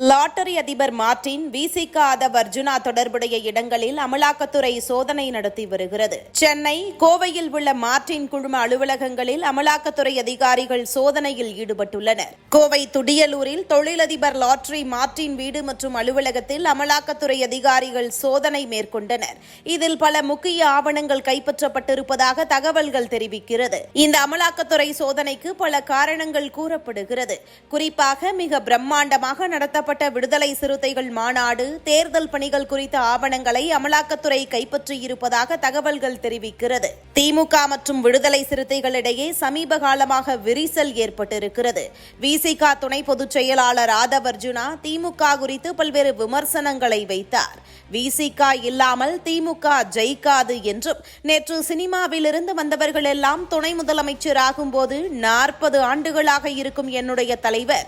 Lottery அதிபர் Martin, விசிக ஆதவ் அர்ஜுனா தொடர்புடைய இடங்களில் அமலாக்கத்துறை சோதனை நடத்தி வருகிறது. சென்னை, கோவையில் உள்ள மார்டின் குழும அலுவலகங்களில் அமலாக்கத்துறை அதிகாரிகள் சோதனையில் ஈடுபட்டுள்ளனர். கோவை துடியலூரில் தொழிலதிபர் லாட்டரி மார்டின் வீடு மற்றும் அலுவலகத்தில் அமலாக்கத்துறை அதிகாரிகள் சோதனை மேற்கொண்டனர். இதில் பல முக்கிய ஆவணங்கள் கைப்பற்றப்பட்டிருப்பதாக தகவல்கள் தெரிவிக்கிறது. இந்த அமலாக்கத்துறை சோதனைக்கு பல காரணங்கள் கூறப்படுகிறது. குறிப்பாக மிக பிரம்மாண்டமாக நடத்தப்பட்ட விடுதலை சிறுத்தைகள் மாநாடு, தேர்தல் பணிகள் குறித்த ஆவணங்களை அமலாக்கத்துறை கைப்பற்றியிருப்பதாக தகவல்கள் தெரிவிக்கிறது. திமுக மற்றும் விடுதலை சிறுத்தைகளிடையே சமீப காலமாக விரிசல் ஏற்பட்டிருக்கிறது. விசிக துணை பொதுச் செயலாளர் ஆதவ் அர்ஜுனா திமுக குறித்து பல்வேறு விமர்சனங்களை வைத்தார். விசிக இல்லாமல் திமுக ஜெயிக்காது என்றும், நேற்று சினிமாவிலிருந்து வந்தவர்கள் எல்லாம் துணை முதலமைச்சர் ஆகும்போது 40 ஆண்டுகளாக இருக்கும் என்னுடைய தலைவர்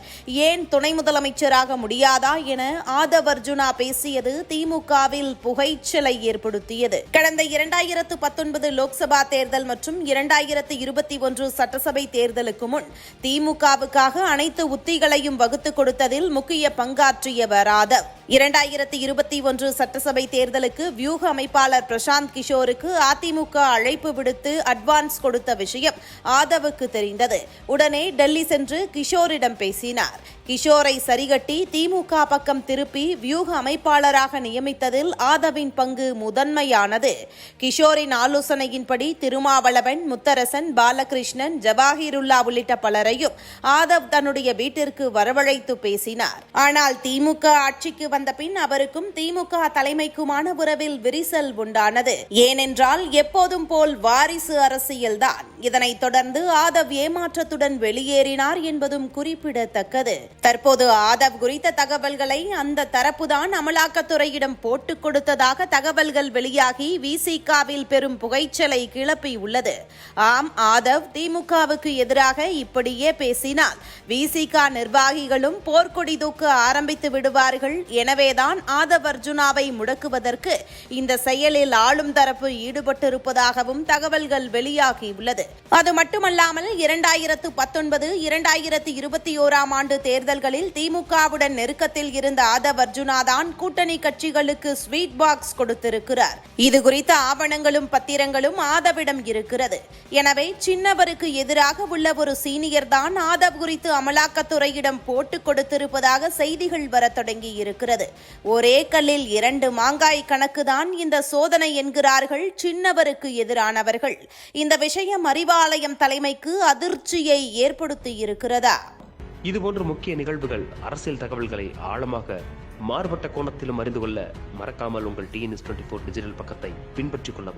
ஏன் துணை முதலமைச்சராக முடியாதா என ஆதவ் அர்ஜுனா பேசியது திமுகவில் புகைச்சலை ஏற்படுத்தியது. கடந்த 2019 லோக்சபா தேர்தல் மற்றும் 2021 சட்டசபை தேர்தலுக்கு முன் திமுகவுக்காக அனைத்து உத்திகளையும் வகுத்துக் கொடுத்ததில் முக்கிய பங்காற்றியவர் ஆதவ். 2021 சட்டசபை தேர்தலுக்கு வியூக அமைப்பாளர் பிரசாந்த் கிஷோருக்கு அதிமுக அழைப்பு விடுத்து அட்வான்ஸ் கொடுத்த விஷயம் ஆதவுக்கு தெரிந்தது. உடனே டெல்லி சென்று கிஷோரிடம் பேசினார். கிஷோரை சரிகட்டி திமுக பக்கம் திருப்பி வியூக அமைப்பாளராக நியமித்ததில் ஆதவின் பங்கு முதன்மையானது. கிஷோரின் ஆலோசனையின்படி திருமாவளவன், முத்தரசன், பாலகிருஷ்ணன், ஜவாஹிருல்லா உள்ளிட்ட பலரையும் ஆதவ் தன்னுடைய வீட்டிற்கு வரவழைத்து பேசினார். ஆனால் திமுக ஆட்சிக்கு வந்த பின் அவருக்கும் திமுக தலைமைக்குமான உறவில் விரிசல் உண்டானது. ஏனென்றால் எப்போதும் போல் வாரிசு அரசியல்தான். இதனைத் தொடர்ந்து ஆதவ் ஏமாற்றத்துடன் வெளியேறினார் என்பதும் குறிப்பிடத்தக்கது. தற்போது ஆதவ் குறித்த தகவல்களை அந்த தரப்புதான் அமலாக்கத்துறையிடம் போட்டுக் கொடுத்ததாக தகவல்கள் வெளியாகி விசிகவில் பெரும் புகைச்சலை கிளப்பியுள்ளது. ஆம், ஆதவ் திமுகவுக்கு எதிராக இப்படியே பேசினால் விசிக நிர்வாகிகளும் போர்க்கொடி தூக்க ஆரம்பித்து விடுவார்கள். எனவேதான் ஆதவ் அர்ஜுனாவை முடக்குவதற்கு இந்த செயலில் ஆளும் தரப்பு ஈடுபட்டிருப்பதாகவும் தகவல்கள் வெளியாகியுள்ளது. அது மட்டுமல்லாமல் 2019, 2021 ஆண்டு தேர்தல்களில் திமுகவுடன் நெருக்கத்தில் இருந்த ஆதவ் அர்ஜுனா தான் கூட்டணி கட்சிகளுக்கு ஸ்வீட் பாக்ஸ் கொடுத்திருக்கிறார். இது குறித்த ஆவணங்களும் பத்திரங்களும் ஆதவிடம் இருக்கிறது. எனவே சின்னவருக்கு எதிராக உள்ள ஒரு சீனியர் தான் ஆதவ் குறித்து அமலாக்கத்துறையிடம் போட்டுக் கொடுத்திருப்பதாக செய்திகள் வர தொடங்கி இருக்கிறது. ஒரே கல்லில் 2 மாங்காய் கணக்குதான் இந்த சோதனை என்கிறார்கள் சின்னவருக்கு எதிரானவர்கள். இந்த விஷயம் அறிவாலயம் தலைமைக்கு அதிர்ச்சியை ஏற்படுத்தி இருக்கிறதா? இதுபோன்ற முக்கிய நிகழ்வுகள், அரசியல் தகவல்களை ஆழமாக மாறுபட்ட கோணத்திலும் அறிந்து கொள்ள மறக்காமல் உங்கள் TNS24 டிஜிட்டல் பக்கத்தை பின்பற்றிக் கொள்ளவும்.